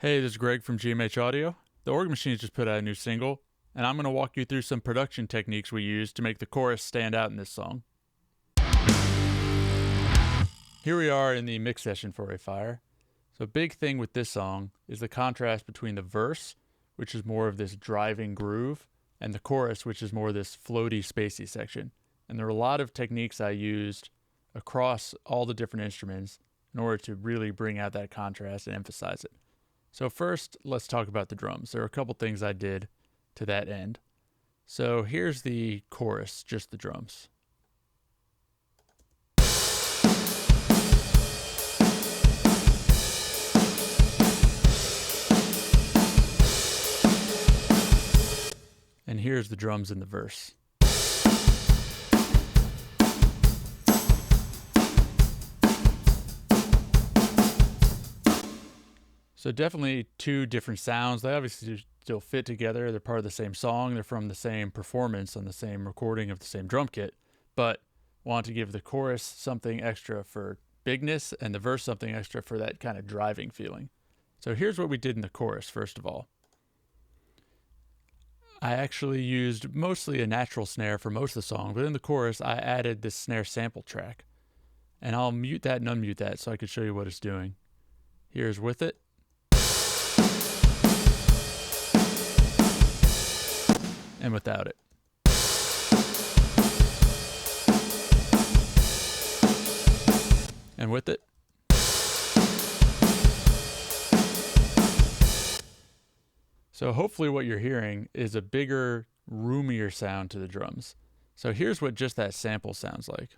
Hey, this is Greg from GMH Audio. The Organ Machines just put out a new single, and I'm going to walk you through some production techniques we use to make the chorus stand out in this song. Here we are in the mix session for A Fire. So a big thing with this song is the contrast between the verse, which is more of this driving groove, and the chorus, which is more this floaty, spacey section. And there are a lot of techniques I used across all the different instruments in order to really bring out that contrast and emphasize it. So first, let's talk about the drums. There are a couple things I did to that end. So here's the chorus, just the drums. And here's the drums in the verse. So definitely two different sounds. They obviously still fit together. They're part of the same song. They're from the same performance on the same recording of the same drum kit, but want to give the chorus something extra for bigness and the verse something extra for that kind of driving feeling. So here's what we did in the chorus, first of all. I actually used mostly a natural snare for most of the song, but in the chorus, I added this snare sample track. And I'll mute that and unmute that so I can show you what it's doing. Here's with it. And without it. And with it. So hopefully what you're hearing is a bigger, roomier sound to the drums. So here's what just that sample sounds like.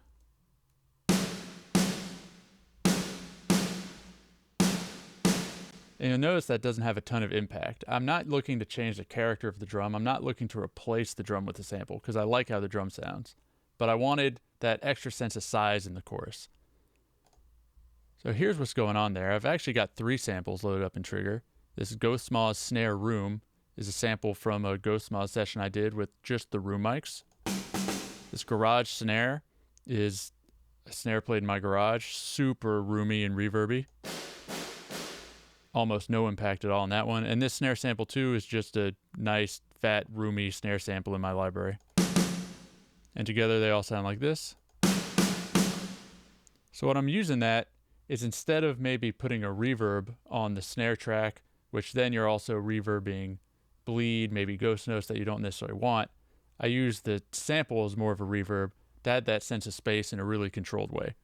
And you'll notice that doesn't have a ton of impact. I'm not looking to change the character of the drum. I'm not looking to replace the drum with the sample because I like how the drum sounds. But I wanted that extra sense of size in the chorus. So here's what's going on there. I've actually got 3 samples loaded up in Trigger. This Ghost Moz Snare Room is a sample from a Ghost Moz session I did with just the room mics. This Garage Snare is a snare played in my garage, super roomy and reverby. Almost no impact at all on that one. And this snare sample too is just a nice, fat, roomy snare sample in my library. And together they all sound like this. So what I'm using that is instead of maybe putting a reverb on the snare track, which then you're also reverbing bleed, maybe ghost notes that you don't necessarily want, I use the sample as more of a reverb to add that sense of space in a really controlled way.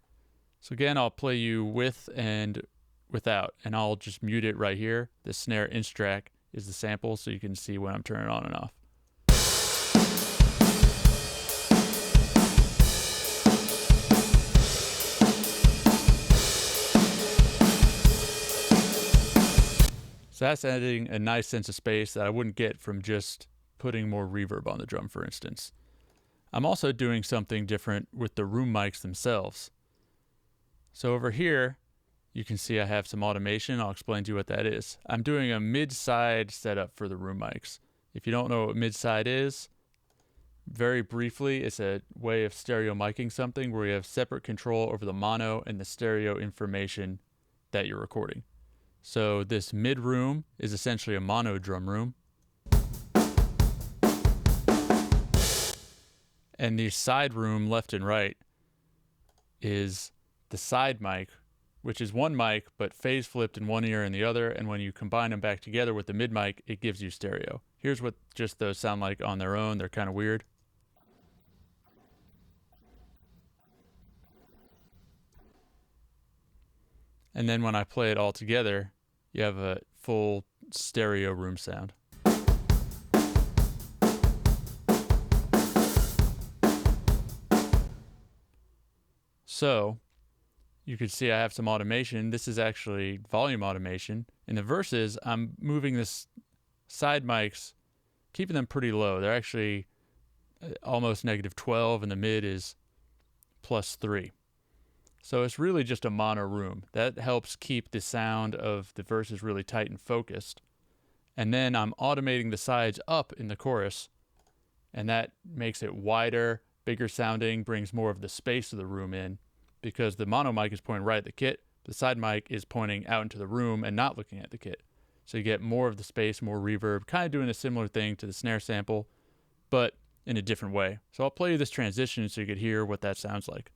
So again, I'll play you with and without, and I'll just mute it right here. The snare inch track is the sample, so you can see when I'm turning on and off. So that's adding a nice sense of space that I wouldn't get from just putting more reverb on the drum, for instance. I'm also doing something different with the room mics themselves. So over here, you can see I have some automation. I'll explain to you what that is. I'm doing a mid-side setup for the room mics. If you don't know what mid-side is, very briefly, it's a way of stereo miking something where you have separate control over the mono and the stereo information that you're recording. So this mid-room is essentially a mono drum room. And the side room, left and right, is the side mic, which is one mic, but phase flipped in one ear and the other, and when you combine them back together with the mid mic, it gives you stereo. Here's what just those sound like on their own. They're kind of weird. And then when I play it all together, you have a full stereo room sound. So you can see I have some automation. This is actually volume automation. In the verses, I'm moving this side mics, keeping them pretty low. They're actually almost -12, and the mid is +3. So it's really just a mono room. That helps keep the sound of the verses really tight and focused. And then I'm automating the sides up in the chorus, and that makes it wider, bigger sounding, brings more of the space of the room in, because the mono mic is pointing right at the kit. The side mic is pointing out into the room and not looking at the kit. So you get more of the space, more reverb, kind of doing a similar thing to the snare sample, but in a different way. So I'll play you this transition so you could hear what that sounds like.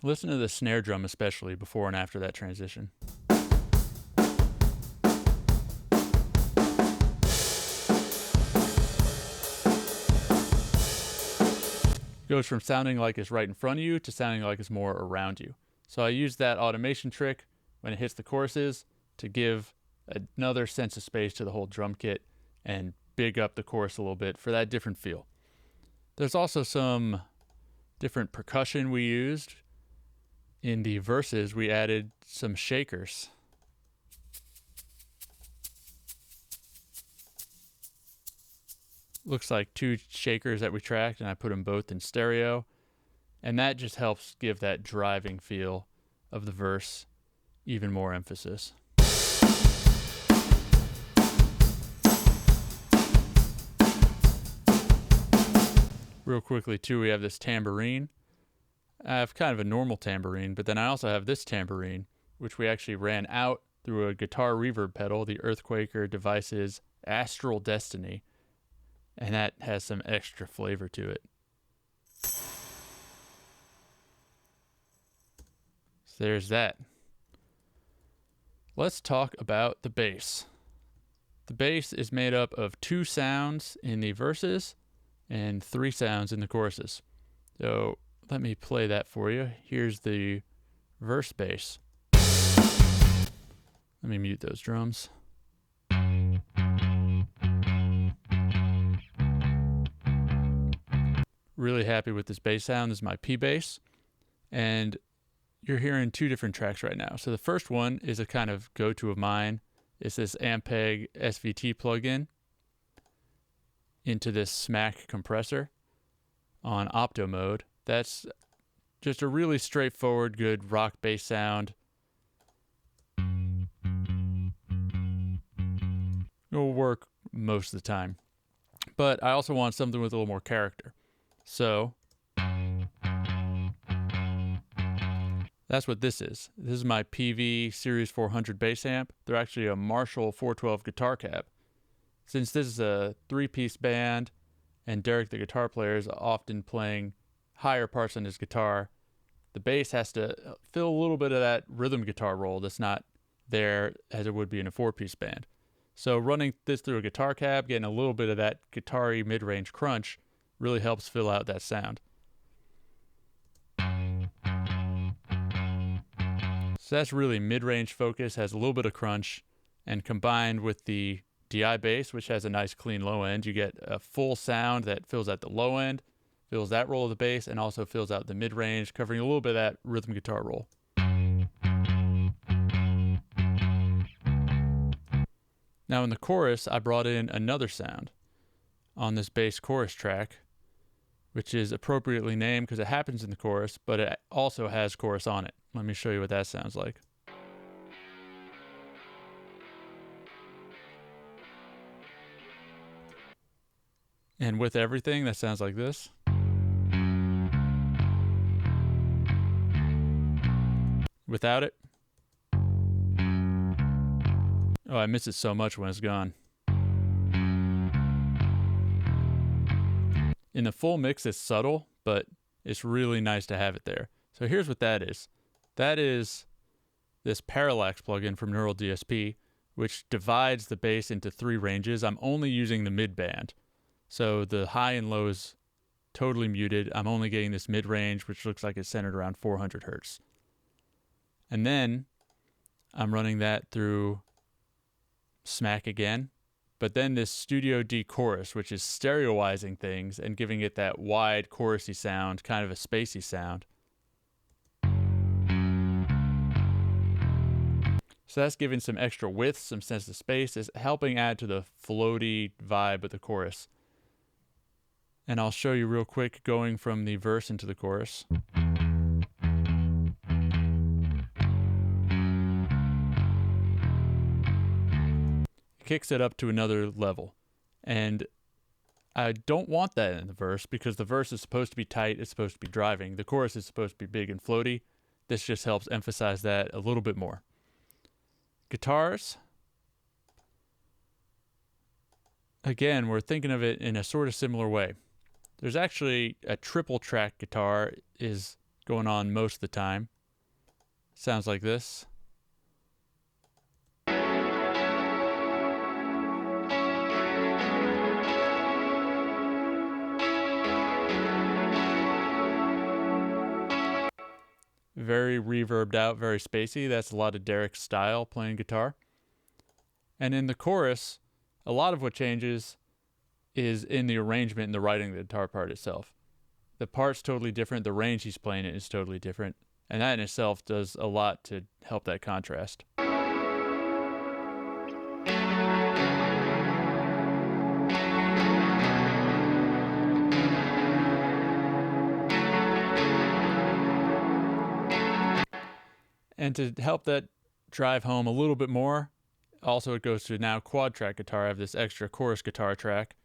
Listen to the snare drum especially before and after that transition. It goes from sounding like it's right in front of you to sounding like it's more around you. So I use that automation trick when it hits the choruses to give another sense of space to the whole drum kit and big up the chorus a little bit for that different feel. There's also some different percussion we used. In the verses, we added some shakers. Looks like 2 shakers that we tracked, and I put them both in stereo. And that just helps give that driving feel of the verse even more emphasis. Real quickly, too, we have this tambourine. I have kind of a normal tambourine, but then I also have this tambourine, which we actually ran out through a guitar reverb pedal, the Earthquaker Devices Astral Destiny, and that has some extra flavor to it. So there's that. Let's talk about the bass. The bass is made up of 2 sounds in the verses and 3 sounds in the choruses. So let me play that for you. Here's the verse bass. Let me mute those drums. Really happy with this bass sound. This is my P bass. And you're hearing 2 different tracks right now. So the first one is a kind of go-to of mine. It's this Ampeg SVT plugin into this Smack compressor on opto mode. That's just a really straightforward, good rock bass sound. It will work most of the time. But I also want something with a little more character. So that's what this is. This is my PV Series 400 bass amp. They're actually a Marshall 412 guitar cab. Since this is a 3-piece band and Derek the guitar player is often playing higher parts on his guitar, the bass has to fill a little bit of that rhythm guitar role that's not there as it would be in a 4-piece band. So running this through a guitar cab, getting a little bit of that guitar-y mid-range crunch really helps fill out that sound. So that's really mid-range focus, has a little bit of crunch, and combined with the DI bass, which has a nice clean low end, you get a full sound that fills out the low end, fills that role of the bass, and also fills out the mid-range, covering a little bit of that rhythm guitar role. Now in the chorus, I brought in another sound on this bass chorus track, which is appropriately named because it happens in the chorus, but it also has chorus on it. Let me show you what that sounds like. And with everything, that sounds like this. Without it, oh, I miss it so much when it's gone. In the full mix, it's subtle, but it's really nice to have it there. So here's what that is. That is this Parallax plugin from Neural DSP, which divides the bass into 3 ranges. I'm only using the mid band. So the high and low is totally muted. I'm only getting this mid range, which looks like it's centered around 400 hertz. And then I'm running that through Smack again. But then this Studio D chorus, which is stereoizing things and giving it that wide chorusy sound, kind of a spacey sound. So that's giving some extra width, some sense of space, is helping add to the floaty vibe of the chorus. And I'll show you real quick going from the verse into the chorus. Kicks it up to another level. And I don't want that in the verse because the verse is supposed to be tight, it's supposed to be driving. The chorus is supposed to be big and floaty. This just helps emphasize that a little bit more. Guitars. Again, we're thinking of it in a sort of similar way. There's actually a triple track guitar is going on most of the time. Sounds like this. Very reverbed out, very spacey. That's a lot of Derek's style playing guitar. And in the chorus, a lot of what changes is in the arrangement and the writing of the guitar part itself. The part's totally different. The range he's playing it is totally different. And that in itself does a lot to help that contrast. And to help that drive home a little bit more, also it goes to now quad track guitar. I have this extra chorus guitar track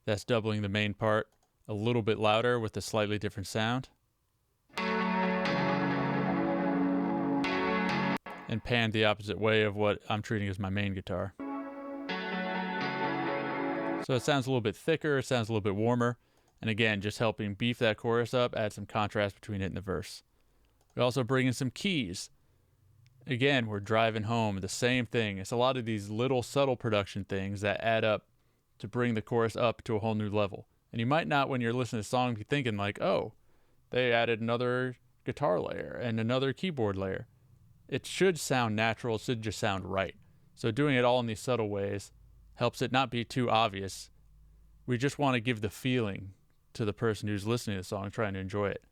that's doubling the main part a little bit louder with a slightly different sound. And panned the opposite way of what I'm treating as my main guitar. So it sounds a little bit thicker, it sounds a little bit warmer. And again, just helping beef that chorus up, add some contrast between it and the verse. We also bring in some keys. Again, we're driving home the same thing. It's a lot of these little subtle production things that add up to bring the chorus up to a whole new level. And you might not, when you're listening to the song, be thinking like, oh, they added another guitar layer and another keyboard layer. It should sound natural. It should just sound right. So doing it all in these subtle ways helps it not be too obvious. We just want to give the feeling to the person who's listening to the song, trying to enjoy it.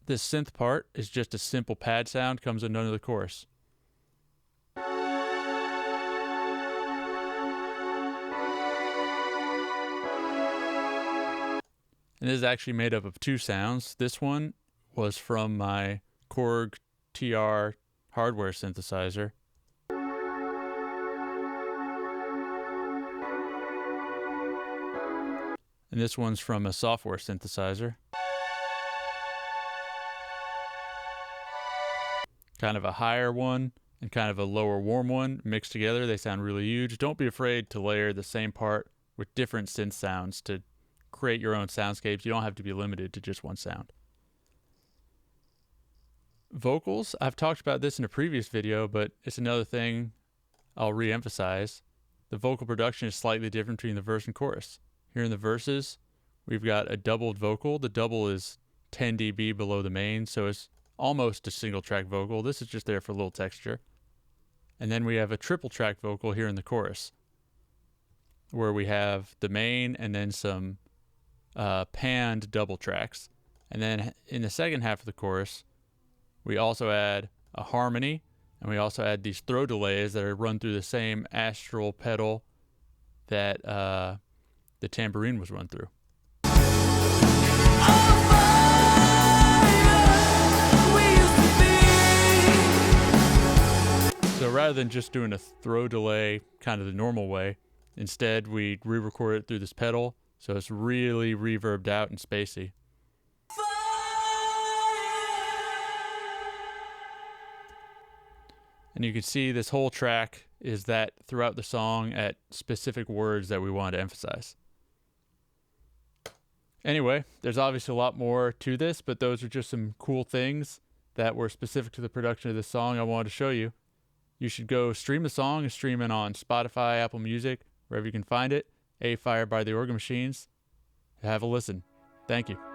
This synth part is just a simple pad sound, comes in under the chorus. And this is actually made up of two sounds. This one was from my Korg TR hardware synthesizer. And this one's from a software synthesizer. Kind of a higher one and kind of a lower warm one mixed together. They sound really huge. Don't be afraid to layer the same part with different synth sounds to create your own soundscapes. You don't have to be limited to just one sound. Vocals, I've talked about this in a previous video, but it's another thing I'll re-emphasize. The vocal production is slightly different between the verse and chorus. Here in the verses, we've got a doubled vocal. The double is 10 dB below the main, so it's almost a single track vocal. This is just there for a little texture. And then we have a triple track vocal here in the chorus, where we have the main and then some panned double tracks. And then in the second half of the chorus, we also add a harmony, and we also add these throw delays that are run through the same astral pedal that the tambourine was run through. So rather than just doing a throw delay kind of the normal way, instead we re-record it through this pedal, so it's really reverbed out and spacey. And you can see this whole track is that throughout the song at specific words that we want to emphasize. Anyway, there's obviously a lot more to this, but those are just some cool things that were specific to the production of this song I wanted to show you. You should go stream the song and stream it on Spotify, Apple Music, wherever you can find it. A Fire by the Organ Machines. Have a listen. Thank you.